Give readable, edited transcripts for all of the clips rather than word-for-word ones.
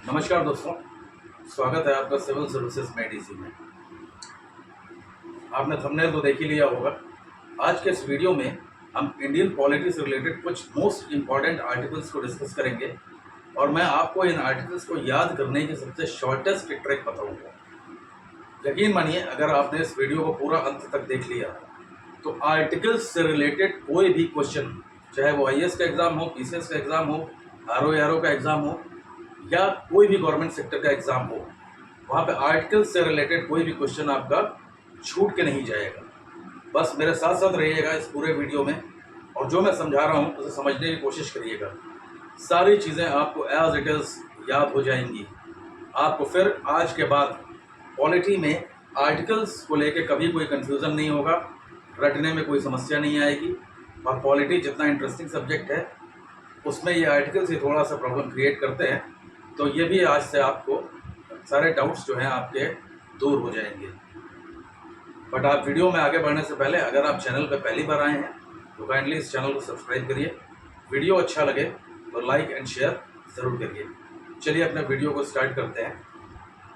नमस्कार दोस्तों, स्वागत है आपका सिविल सर्विसेज में डीसी में। आपने थंबनेल तो देख ही लिया होगा। आज के इस वीडियो में हम इंडियन पॉलिटी से रिलेटेड कुछ मोस्ट इम्पॉर्टेंट आर्टिकल्स को डिस्कस करेंगे और मैं आपको इन आर्टिकल्स को याद करने की सबसे शॉर्टेस्ट ट्रिक बताऊंगा। यकीन मानिए, अगर आपने इस वीडियो को पूरा अंत तक देख लिया तो आर्टिकल्स से रिलेटेड कोई भी क्वेश्चन, चाहे वो IAS का एग्ज़ाम हो, PCS का एग्ज़ाम हो, RO का एग्ज़ाम हो या कोई भी गवर्नमेंट सेक्टर का एग्ज़ाम हो, वहाँ पे आर्टिकल्स से रिलेटेड कोई भी क्वेश्चन आपका छूट के नहीं जाएगा। बस मेरे साथ साथ रहिएगा इस पूरे वीडियो में और जो मैं समझा रहा हूँ उसे समझने की कोशिश करिएगा। सारी चीज़ें आपको एज इट इज़ याद हो जाएंगी। आपको फिर आज के बाद पॉलिटी में आर्टिकल्स को लेके कभी कोई कन्फ्यूज़न नहीं होगा, रटने में कोई समस्या नहीं आएगी। और पॉलिटी जितना इंटरेस्टिंग सब्जेक्ट है उसमें ये आर्टिकल्स ही थोड़ा सा प्रॉब्लम क्रिएट करते हैं। तो ये भी आज से आपको सारे डाउट्स जो हैं आपके दूर हो जाएंगे। बट आप वीडियो में आगे बढ़ने से पहले अगर आप चैनल पर पहली बार आए हैं तो काइंडली इस चैनल को सब्सक्राइब करिए। वीडियो अच्छा लगे तो लाइक एंड शेयर ज़रूर करिए। चलिए अपने वीडियो को स्टार्ट करते हैं।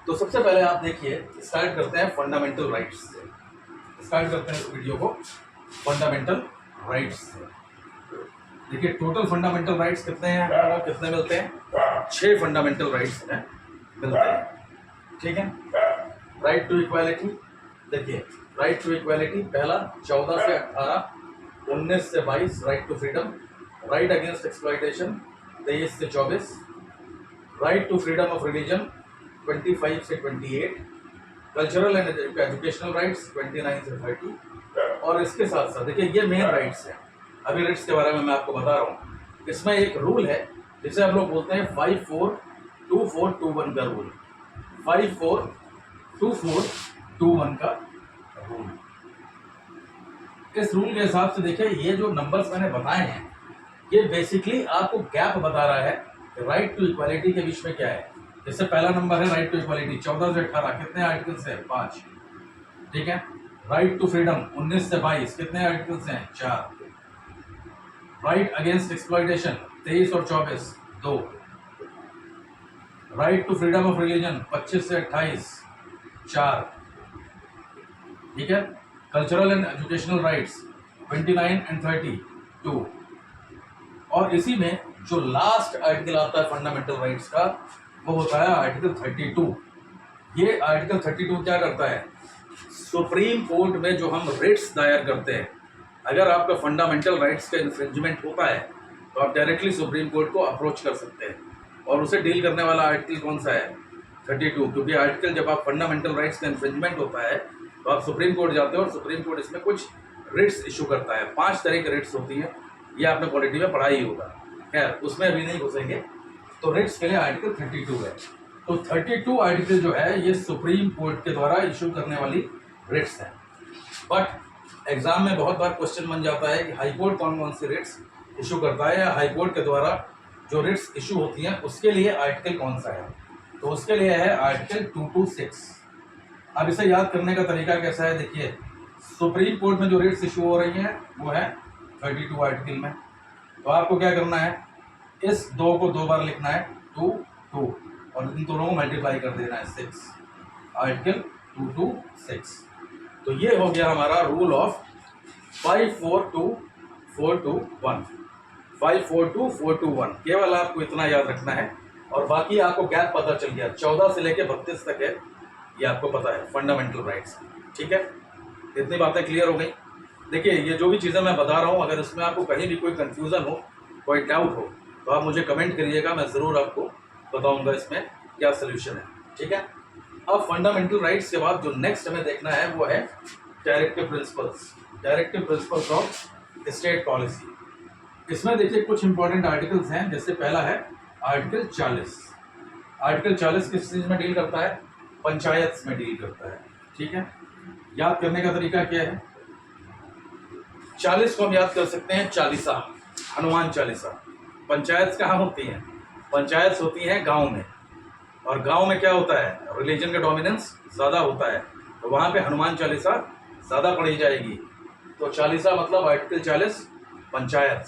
तो सबसे पहले आप देखिए, स्टार्ट करते हैं फंडामेंटल राइट्स से। स्टार्ट करते हैं इस वीडियो को फंडामेंटल राइट्स से। देखिए, टोटल फंडामेंटल राइट्स कितने हैं, कितने मिलते हैं? 6 फंडामेंटल राइट्स हैं मिलते हैं। ठीक है। राइट टू इक्वालिटी, देखिए राइट टू इक्वालिटी पहला 14 से 18, 19 से 22 right to freedom, right against exploitation 23 से 24, right to freedom of religion 25 से 28, कल्चरल एंड एजुकेशनल राइट्स 29 से 30। और इसके साथ साथ देखिए ये मेन राइट्स हैं। अभी राइट्स के बारे में मैं आपको बता रहा हूँ। इसमें एक रूल है जिसे हम लोग बोलते हैं 542421 का रूल। 542421 का रूल। इस रूल के हिसाब से देखिए ये जो नंबर्स मैंने बताए हैं ये बेसिकली आपको गैप बता रहा है राइट टू इक्वालिटी के बीच में क्या है। जैसे पहला नंबर है राइट टू इक्वालिटी 14 से 18, कितने आर्टिकल्स हैं? 5। ठीक है। राइट टू फ्रीडम 19 से 22, कितने आर्टिकल्स हैं? 4। राइट अगेंस्ट एक्सप्लॉयटेशन 23 और 24, 2। Right to freedom of religion 25 से 28, 4। ठीक है। Cultural and educational rights 29 and 30, 2। और इसी में जो लास्ट आर्टिकल आता है फंडामेंटल राइट्स का वो होता है आर्टिकल 32। ये आर्टिकल 32 क्या करता है? सुप्रीम कोर्ट में जो हम रिट्स दायर करते हैं, अगर आपका फंडामेंटल राइट्स का इन्फ्रिंजमेंट होता है तो आप डायरेक्टली सुप्रीम कोर्ट को अप्रोच कर सकते हैं। और उसे डील करने वाला आर्टिकल कौन सा है? 32। क्योंकि आर्टिकल जब आप फंडामेंटल राइट्स का इन्फ्रिंजमेंट होता है तो आप सुप्रीम कोर्ट जाते हो और सुप्रीम कोर्ट इसमें कुछ रिट्स इशू करता है। 5 तरह की रिट्स होती है, ये आपने पॉलिटी में पढ़ा ही होगा। खैर उसमें अभी नहीं घुसेंगे। तो रिट्स के लिए आर्टिकल 32 है। तो 32 आर्टिकल जो है ये सुप्रीम कोर्ट के द्वारा इशू करने वाली रिट्स है। बट एग्जाम में बहुत बार क्वेश्चन बन जाता है कि हाई कोर्ट कौन कौन सी रिट्स इशू करता है या हाई कोर्ट के द्वारा जो रिट्स इशू होती हैं उसके लिए आर्टिकल कौन सा है। तो उसके लिए है आर्टिकल 226। अब इसे याद करने का तरीका कैसा है? देखिए, सुप्रीम कोर्ट में जो रिट्स इशू हो रही हैं वो है 32 आर्टिकल में। तो आपको क्या करना है, इस 2 को 2 बार लिखना है, 2 2, और इन दोनों को मल्टीप्लाई कर देना है 6। आर्टिकल 226। तो ये हो गया हमारा रूल ऑफ 542421। 542421 केवल आपको इतना याद रखना है और बाकी आपको गैप पता चल गया। 14 से लेकर 32 तक है, ये आपको पता है फंडामेंटल राइट्स। ठीक है, इतनी बातें क्लियर हो गई। देखिए ये जो भी चीज़ें मैं बता रहा हूँ, अगर इसमें आपको कहीं भी कोई कंफ्यूजन हो, कोई डाउट हो तो आप मुझे कमेंट करिएगा, मैं ज़रूर आपको बताऊँगा इसमें क्या सोल्यूशन है। ठीक है। अब फंडामेंटल राइट्स के बाद जो नेक्स्ट हमें देखना है वो है directive principles. Directive principles of state policy. इसमें देखिए कुछ इंपॉर्टेंट आर्टिकल्स हैं। जैसे पहला है आर्टिकल 40। आर्टिकल 40 किस चीज़ में डील करता है? पंचायत में डील करता है। ठीक है। याद करने का तरीका क्या है? 40 को हम याद कर सकते हैं चालीसा, हनुमान चालीसा। पंचायत कहाँ होती हैं? पंचायत होती हैं गाँव में, और गांव में क्या होता है? रिलीजन का डोमिनेंस ज़्यादा होता है, तो वहाँ पे हनुमान चालीसा ज़्यादा पढ़ी जाएगी। तो चालीसा मतलब आर्टिकल 40 पंचायत।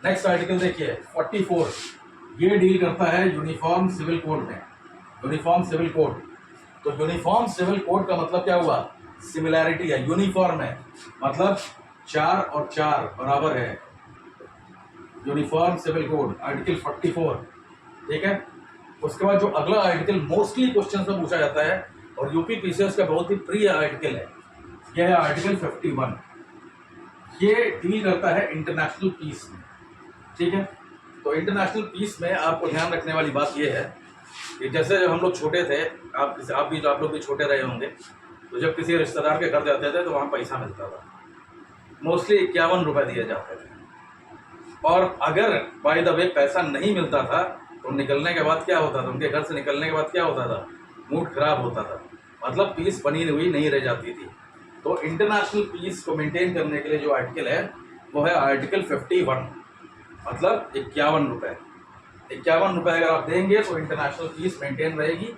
नेक्स्ट आर्टिकल देखिए 44 ये डील करता है यूनिफॉर्म सिविल कोड में। यूनिफॉर्म सिविल कोड, तो यूनिफॉर्म सिविल कोड का मतलब क्या हुआ? सिमिलैरिटी है, यूनिफॉर्म है, मतलब 4 और 4 बराबर है। यूनिफॉर्म सिविल कोड आर्टिकल 44, ठीक है। उसके बाद जो अगला आर्टिकल मोस्टली क्वेश्चन में पूछा जाता है और यूपी पीसीएस का बहुत ही प्रिय आर्टिकल है, यह है आर्टिकल 51। ये डील करता है इंटरनेशनल पीस में, ठीक है। तो इंटरनेशनल पीस में आपको ध्यान रखने वाली बात यह है कि जैसे जब हम लोग छोटे थे, आप लोग भी छोटे रहे होंगे, तो जब किसी रिश्तेदार के घर जाते थे तो वहाँ पैसा मिलता था, मोस्टली 51 रुपये दिए जाते थे। और अगर बाय द वे पैसा नहीं मिलता था तो निकलने के बाद क्या होता था, उनके घर से निकलने के बाद क्या होता था? मूड खराब होता था, मतलब पीस बनी हुई नहीं रह जाती थी। तो इंटरनेशनल पीस को मेंटेन करने के लिए जो आर्टिकल है वो है आर्टिकल 51, मतलब 51 रुपये। 51 रुपये अगर आप देंगे तो इंटरनेशनल पीस मेंटेन रहेगी,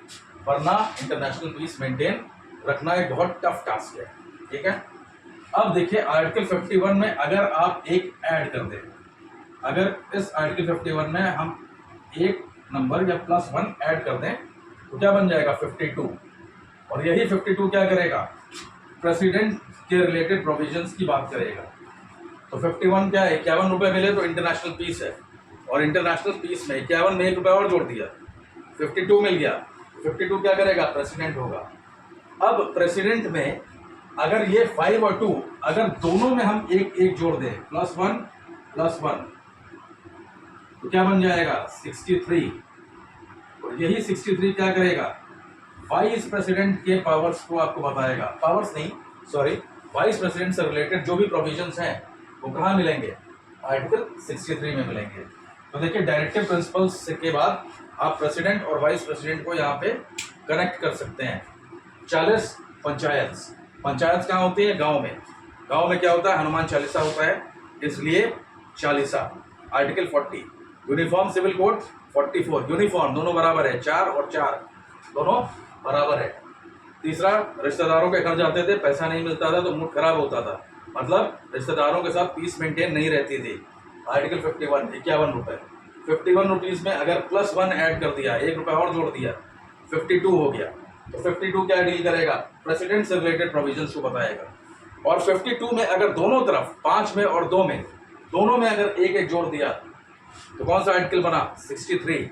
वरना इंटरनेशनल पीस मेंटेन रखना एक बहुत टफ टास्क है, ठीक है। अब देखिए आर्टिकल 51 में अगर आप एक ऐड कर दें, अगर इस आर्टिकल 51 में हम एक नंबर या +1 ऐड कर दें तो क्या बन जाएगा? 52। और यही 52 क्या करेगा? प्रेसिडेंट के रिलेटेड प्रोविजंस की बात करेगा। तो 51 क्या है? 51 रुपये मिले तो इंटरनेशनल पीस है, और इंटरनेशनल पीस में 51 में 1 रुपया और जोड़ दिया, 52 मिल गया। 52 क्या करेगा? प्रेसिडेंट होगा। अब प्रेसिडेंट में अगर ये 5 और 2 अगर दोनों में हम एक एक जोड़ दें, +1 तो क्या बन जाएगा? 63। और यही 63 क्या करेगा? वाइस प्रेसिडेंट के पावर्स को आपको बताएगा, पावर्स नहीं सॉरी, वाइस प्रेसिडेंट से रिलेटेड जो भी प्रोविजंस हैं वो कहाँ मिलेंगे? आर्टिकल 63 में मिलेंगे। तो देखिए डायरेक्टिव प्रिंसिपल्स के बाद आप प्रेसिडेंट और वाइस प्रेसिडेंट को यहाँ पे कनेक्ट कर सकते हैं। 40 पंचायत कहाँ होती है? गांव में। गांव में क्या होता है? हनुमान चालीसा होता है, इसलिए चालीसा। Article 40 uniform civil code 44, uniform दोनों बराबर है, 4 और 4 दोनों बराबर है। तीसरा, रिश्तेदारों के घर जाते थे, पैसा नहीं मिलता था तो मूड खराब होता था, मतलब रिश्तेदारों के साथ पीस मेंटेन नहीं रहती थी। आर्टिकल 51 51 रुपये। 51 रुपीज़ में अगर +1 ऐड कर दिया, 1 रुपया और जोड़ दिया, 52 हो गया। तो 52 क्या डील करेगा? प्रेसिडेंट से रिलेटेड प्रोविजंस को बताएगा। और 52 में अगर दोनों तरफ 5 में और 2 में दोनों में अगर एक एक जोड़ दिया तो कौन सा आर्टिकल बना? 63।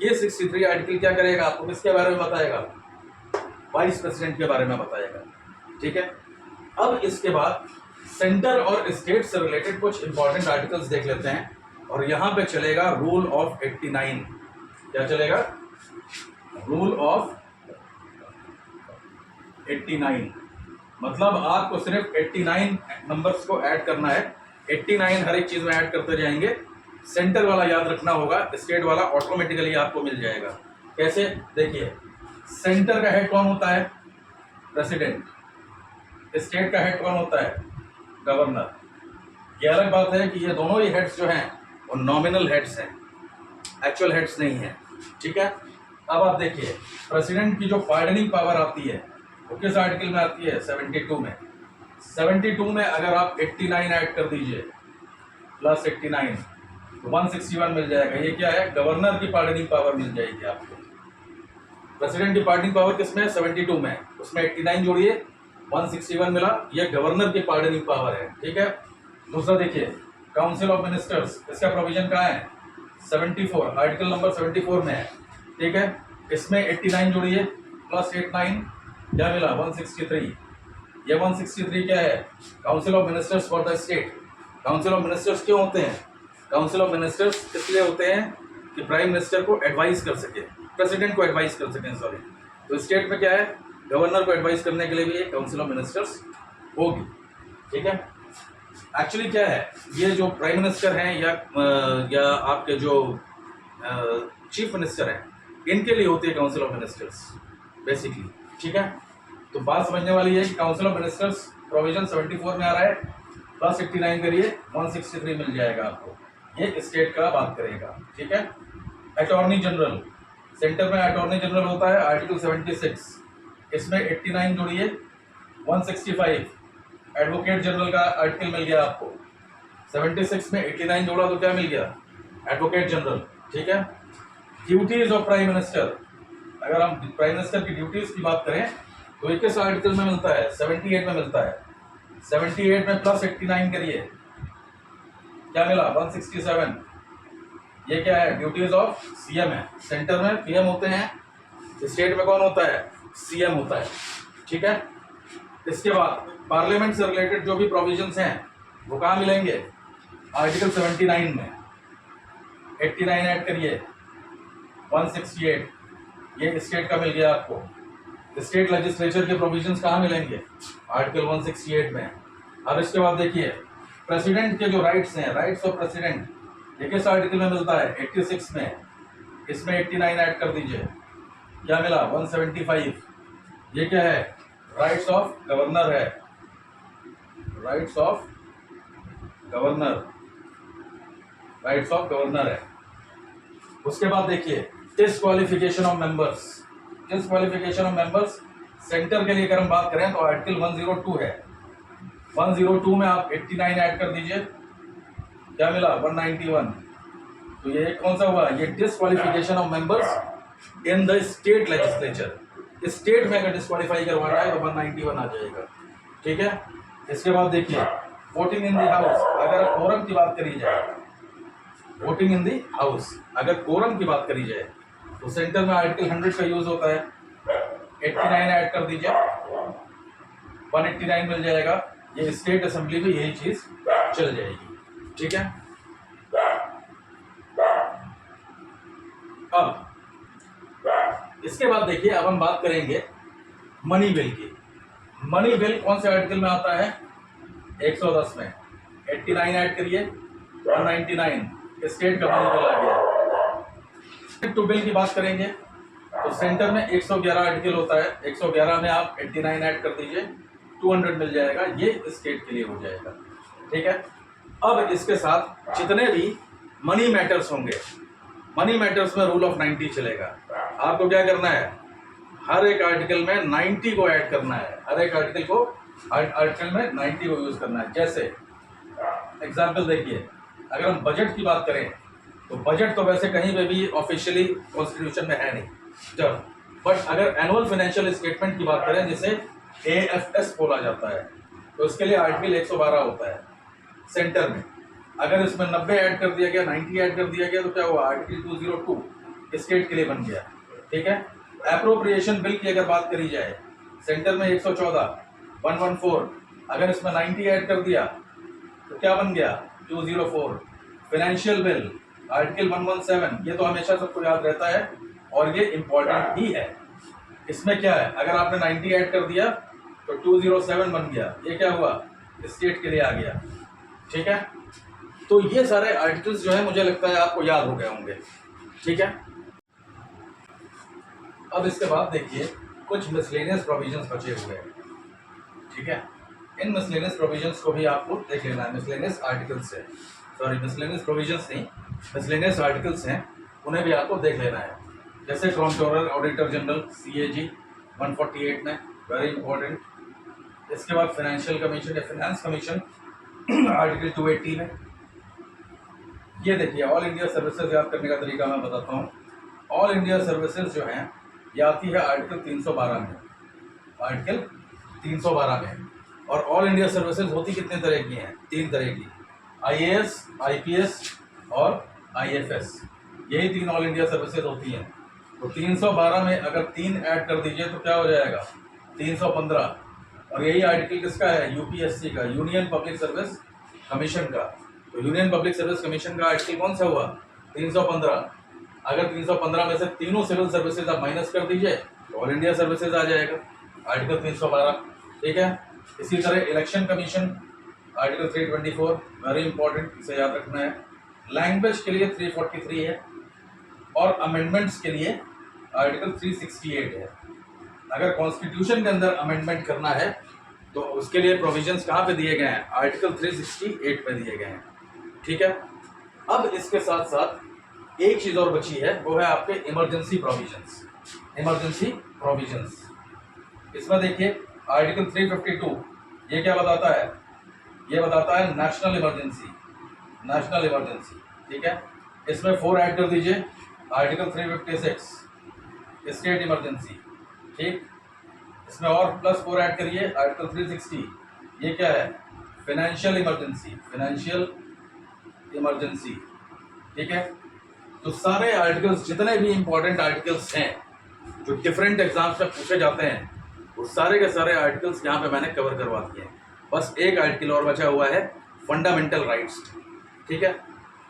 ये 63 आर्टिकल क्या करेगा? आपको किसके बारे में बताएगा? वाइस प्रेसिडेंट के बारे में बताएगा, ठीक है। अब इसके बाद सेंटर और स्टेट से रिलेटेड कुछ इंपॉर्टेंट आर्टिकल्स देख लेते हैं, और यहां पे चलेगा रूल ऑफ 89। क्या चलेगा? रूल ऑफ 89, मतलब आपको सिर्फ 89 नंबर्स को ऐड करना है। 89 हर एक चीज में ऐड करते जाएंगे। सेंटर वाला याद रखना होगा, स्टेट वाला ऑटोमेटिकली आपको मिल जाएगा। कैसे? देखिए, सेंटर का हेड कौन होता है? प्रेसिडेंट। स्टेट का हेड कौन होता है? गवर्नर। ये अलग बात है कि ये दोनों ही हेड्स जो हैं वो नॉमिनल हेड्स हैं, एक्चुअल हेड्स नहीं है, ठीक है। अब आप देखिए प्रेसिडेंट की जो पार्डनिंग पावर आती है वो किस आर्टिकल में आती है? 72 में। 72 में अगर आप 89 ऐड कर दीजिए +89 तो 161 मिल जाएगा। ये क्या है? गवर्नर की पार्डनिंग पावर मिल जाएगी आपको। प्रेसिडेंट की पार्डनिंग पावर किसमें है? 72 में। उसमें 89 जोड़िए, 161 मिला, ये गवर्नर की पार्डनिंग पावर है, ठीक है। दूसरा देखिए, काउंसिल ऑफ मिनिस्टर्स, इसका प्रोविजन कहाँ है? 74, आर्टिकल नंबर 74 में है, ठीक है। इसमें 89 जोड़िए, +89 क्या मिला? 163। ये 163 क्या है? Council of ministers for the state. Council of ministers क्यों होते हैं? काउंसिल ऑफ मिनिस्टर्स इसलिए होते हैं कि प्राइम मिनिस्टर को एडवाइस कर सके, प्रेसिडेंट को एडवाइस कर सकें, सॉरी। तो स्टेट में क्या है? गवर्नर को एडवाइस करने के लिए भी एक काउंसिल ऑफ मिनिस्टर्स होगी, ठीक है। एक्चुअली क्या है, ये जो प्राइम मिनिस्टर हैं या आपके जो चीफ मिनिस्टर हैं, इनके लिए होती है काउंसिल ऑफ मिनिस्टर्स बेसिकली, ठीक है। तो बात समझने वाली है कि काउंसिल ऑफ मिनिस्टर्स प्रोविजन 74 में आ रहा है, +89 करिए, 163 मिल जाएगा आपको। ये स्टेट का बात करेगा, ठीक है। अटॉर्नी जनरल, सेंटर में अटॉर्नी जनरल होता है, आर्टिकल 76। इसमें 89 जोड़िए, 165। एडवोकेट जनरल का आर्टिकल मिल गया आपको। 76 में 89 जोड़ा तो क्या मिल गया? Advocate general. ठीक है। ड्यूटीज ऑफ प्राइम मिनिस्टर, अगर हम प्राइम मिनिस्टर की ड्यूटीज की बात करें तो ये किस आर्टिकल में मिलता है? 78 में मिलता है। 78 में प्लस 89 करिए, क्या मिला? 167। ये क्या है? ड्यूटीज ऑफ सीएम है। सेंटर में पीएम होते हैं, स्टेट में कौन होता है? सीएम होता है। ठीक है। इसके बाद पार्लियामेंट से रिलेटेड जो भी प्रोविजंस हैं वो कहाँ मिलेंगे? आर्टिकल 79 में। 89 ऐड करिए, 168, ये स्टेट का मिल गया आपको। स्टेट लेजिस्लेचर के प्रोविजंस कहाँ मिलेंगे? आर्टिकल 168 में। अब इसके बाद देखिए प्रेसिडेंट के जो राइट्स हैं, राइट्स ऑफ प्रेसिडेंट, ये किस आर्टिकल में मिलता है? 86 में। इसमें 89 ऐड कर दीजिए, क्या मिला? 175। ये क्या है? राइट्स ऑफ गवर्नर है, rights of governor, rights of governor है। उसके बाद देखिए disqualification of members, disqualification of members centre के लिए अगर हम बात करें तो आर्टिकल 102 है। 102 में आप 89 ऐड कर दीजिए, क्या मिला? 191। तो ये कौन सा हुआ? ये disqualification of members in the state legislature. State में अगर डिस्क्वालीफाई करवाना है तो 191 आ जाएगा। ठीक है। इसके बाद देखिए वोटिंग इन द हाउस, अगर कोरम की बात करी जाए, वोटिंग इन द हाउस अगर कोरम की बात करी जाए तो सेंटर में आर्टिकल 100 का यूज होता है। 89 ऐड कर दीजिए, 189 मिल जाएगा। ये स्टेट असेंबली में यही चीज चल जाएगी। ठीक है। अब इसके बाद देखिए अब हम बात करेंगे मनी बिल की। मनी बिल कौन से आर्टिकल में आता है? 110 में। 89 ऐड करिए, 199 स्टेट का मनी बिल आ गया। टू बिल की बात करेंगे तो सेंटर में 111 आर्टिकल होता है। 111 में आप 89 ऐड कर दीजिए, 200 मिल जाएगा। ये स्टेट के लिए हो जाएगा। ठीक है। अब इसके साथ जितने भी मनी मैटर्स होंगे, मनी मैटर्स में रूल ऑफ 90 चलेगा। आपको क्या करना है? हर एक आर्टिकल में 90 को ऐड करना है। हर एक आर्टिकल को आर्टिकल में 90 को यूज करना है। जैसे एग्जाम्पल देखिए, अगर हम बजट की बात करें तो बजट तो वैसे कहीं पे भी ऑफिशियली कॉन्स्टिट्यूशन में है नहीं, जब बट अगर एनुअल फाइनेंशियल स्टेटमेंट की बात करें जिसे AFS बोला जाता है तो उसके लिए आर्टिकल 112 होता है सेंटर में। अगर इसमें 90 ऐड कर दिया गया, 90 ऐड कर दिया गया तो क्या हुआ? आर्टिकल 202 स्टेट के लिए बन गया। ठीक है। एप्रोप्रिएशन बिल की अगर बात करी जाए, सेंटर में 114, 114, अगर इसमें 90 ऐड कर दिया तो क्या बन गया? 204। फाइनेंशियल बिल आर्टिकल 117, ये तो हमेशा सबको याद रहता है और ये इंपॉर्टेंट ही है। इसमें क्या है? अगर आपने 90 ऐड कर दिया तो 207 बन गया। ये क्या हुआ? स्टेट के लिए आ गया। ठीक है। तो ये सारे आर्टिकल्स जो है मुझे लगता है आपको याद हो गए होंगे। ठीक है। अब इसके बाद देखिए कुछ मिसलेनियस प्रोविजंस बचे हुए हैं। ठीक है। इन मिसलेनियस प्रोविजंस को भी आपको देख लेना है। मिसलेनियस आर्टिकल्स है, सॉरी मिसलेनियस प्रोविजंस नहीं, मिसलेनियस आर्टिकल्स हैं, उन्हें भी आपको देख लेना है। जैसे कंट्रोलर ऑडिटर जनरल CAG 148 में, वेरी इंपॉर्टेंट। इसके बाद फाइनेंशियल कमीशन या फाइनेंस कमीशन आर्टिकल 280 में। ये देखिए ऑल इंडिया सर्विसेज याद करने का तरीका मैं बताता हूँ। ऑल इंडिया सर्विसेज जो हैं ये आती है आर्टिकल 312 में, आर्टिकल 312 में। और ऑल इंडिया सर्विसेज होती कितने तरह की हैं? 3 तरह की, IAS, IPS और IFS। यही 3 ऑल इंडिया सर्विसेज होती हैं। तो 312 में अगर 3 ऐड कर दीजिए तो क्या हो जाएगा? 315। और यही आर्टिकल किसका है? UPSC का, यूनियन पब्लिक सर्विस कमीशन का। तो यूनियन पब्लिक सर्विस कमीशन का आर्टिकल कौन सा हुआ? 315। अगर 315 में से तीनों सिविल सर्विसेज आप माइनस कर दीजिए तो ऑल इंडिया सर्विसेज आ जाएगा, आर्टिकल 312। ठीक है। इसी तरह election commission article 324, very important, इसे याद रखना है। लैंग्वेज के लिए 343 है और अमेंडमेंट्स के लिए आर्टिकल 368 है। अगर कॉन्स्टिट्यूशन के अंदर अमेंडमेंट करना है तो उसके लिए प्रोविजंस कहाँ पे दिए गए हैं? आर्टिकल 368 पे दिए गए हैं। ठीक है। अब इसके साथ साथ एक चीज और बची है, वो है आपके इमरजेंसी प्रोविजंस। इमरजेंसी प्रोविजंस इसमें देखिए आर्टिकल 352 ये क्या बताता है? ये बताता है नेशनल इमरजेंसी, नेशनल इमरजेंसी। ठीक है। इसमें 4 ऐड कर दीजिए, आर्टिकल 356 स्टेट इमरजेंसी, ठीक। इसमें और प्लस 4 ऐड करिए, आर्टिकल 360, ये क्या है, फाइनेंशियल इमरजेंसी, फाइनेंशियल इमरजेंसी, ठीक है। तो सारे आर्टिकल्स, जितने भी इंपॉर्टेंट आर्टिकल्स हैं जो डिफरेंट एग्जाम्स में पूछे जाते हैं, वो सारे के सारे आर्टिकल्स यहाँ पे मैंने कवर करवा दिए हैं। बस एक आर्टिकल और बचा हुआ है, फंडामेंटल राइट्स, ठीक है।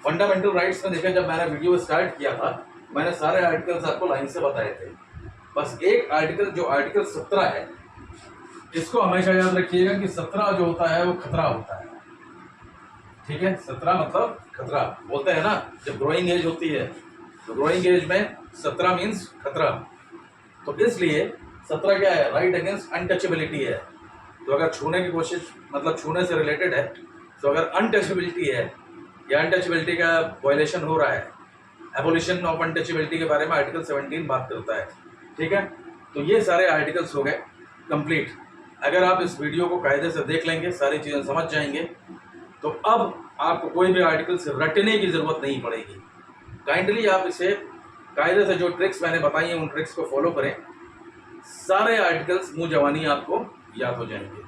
फंडामेंटल राइट्स में देखिए, जब मैंने वीडियो स्टार्ट किया था मैंने सारे आर्टिकल्स आपको लाइन से बताए थे। बस एक आर्टिकल, जो आर्टिकल 17 है, इसको हमेशा याद रखिएगा कि 17 जो होता है वो खतरा होता है, ठीक है। 17 मतलब खतरा, बोलते हैं ना जब ग्रोइंग एज होती है, तो ग्रोइंग एज में 17 मीन्स खतरा। तो इसलिए 17 क्या है, राइट अगेंस्ट अनटचेबिलिटी है। तो अगर छूने की कोशिश, मतलब छूने से रिलेटेड है, तो अगर अनटचेबिलिटी है या अनटचेबिलिटी का वायलेशन हो रहा है, एबोलिशन ऑफ अनटचेबिलिटी के बारे में आर्टिकल 17 बात करता है, ठीक है। तो ये सारे आर्टिकल्स हो गए कंप्लीट। अगर आप इस वीडियो को कायदे से देख लेंगे, सारी चीज़ें समझ जाएंगे, तो अब आपको कोई भी आर्टिकल से रटने की ज़रूरत नहीं पड़ेगी। काइंडली आप इसे कायदे से, जो ट्रिक्स मैंने बताई हैं उन ट्रिक्स को फॉलो करें, सारे आर्टिकल्स मुँह जवानी आपको याद हो जाएंगे।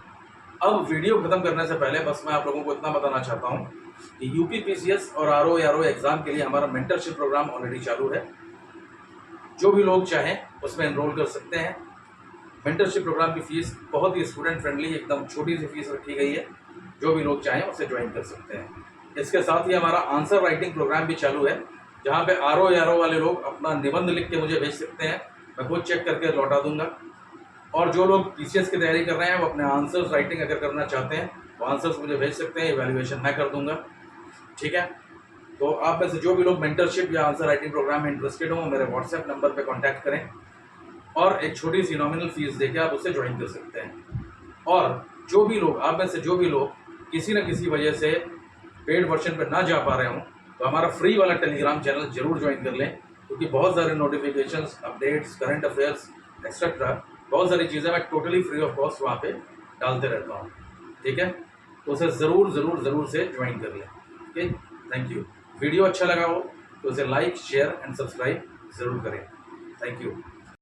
अब वीडियो खत्म करने से पहले बस मैं आप लोगों को इतना बताना चाहता हूँ कि यूपीपीसीएस और आरओ एग्ज़ाम के लिए हमारा मेंटरशिप प्रोग्राम ऑलरेडी चालू है। जो भी लोग चाहें उसमें एनरोल कर सकते हैं। मेंटरशिप प्रोग्राम की फ़ीस बहुत ही स्टूडेंट फ्रेंडली, एकदम छोटी सी फीस रखी गई है, जो भी लोग चाहें उसे ज्वाइन कर सकते हैं। इसके साथ ही हमारा आंसर राइटिंग प्रोग्राम भी चालू है, जहाँ पे आरओ वाले लोग अपना निबंध लिख के मुझे भेज सकते हैं, मैं खुद चेक करके लौटा दूंगा। और जो लोग पीसीएस की तैयारी कर रहे हैं वो अपने आंसर्स राइटिंग अगर करना चाहते हैं तो आंसर्स मुझे भेज सकते हैं, इवैल्यूएशन मैं कर दूंगा, ठीक है। तो आप में से जो भी लोग मेंटरशिप या आंसर राइटिंग प्रोग्राम में इंटरेस्टेड हो, मेरे व्हाट्सएप नंबर पे कांटेक्ट करें और एक छोटी सी नॉमिनल फीस देके आप उसे ज्वाइन कर सकते हैं। और जो भी लोग, आप में से जो भी लोग किसी न किसी वजह से पेड वर्जन पे ना जा पा रहे हों, तो हमारा फ्री वाला टेलीग्राम चैनल जरूर ज्वाइन कर लें, क्योंकि बहुत सारे notifications, updates, current affairs etcetera, बहुत सारी चीज़ें मैं टोटली फ्री ऑफ कॉस्ट वहाँ पे डालते रहता हूँ, ठीक है। तो उसे ज़रूर से ज्वाइन कर लें, ओके। Thank you. वीडियो अच्छा लगा हो तो उसे लाइक, शेयर एंड सब्सक्राइब ज़रूर करें। Thank you.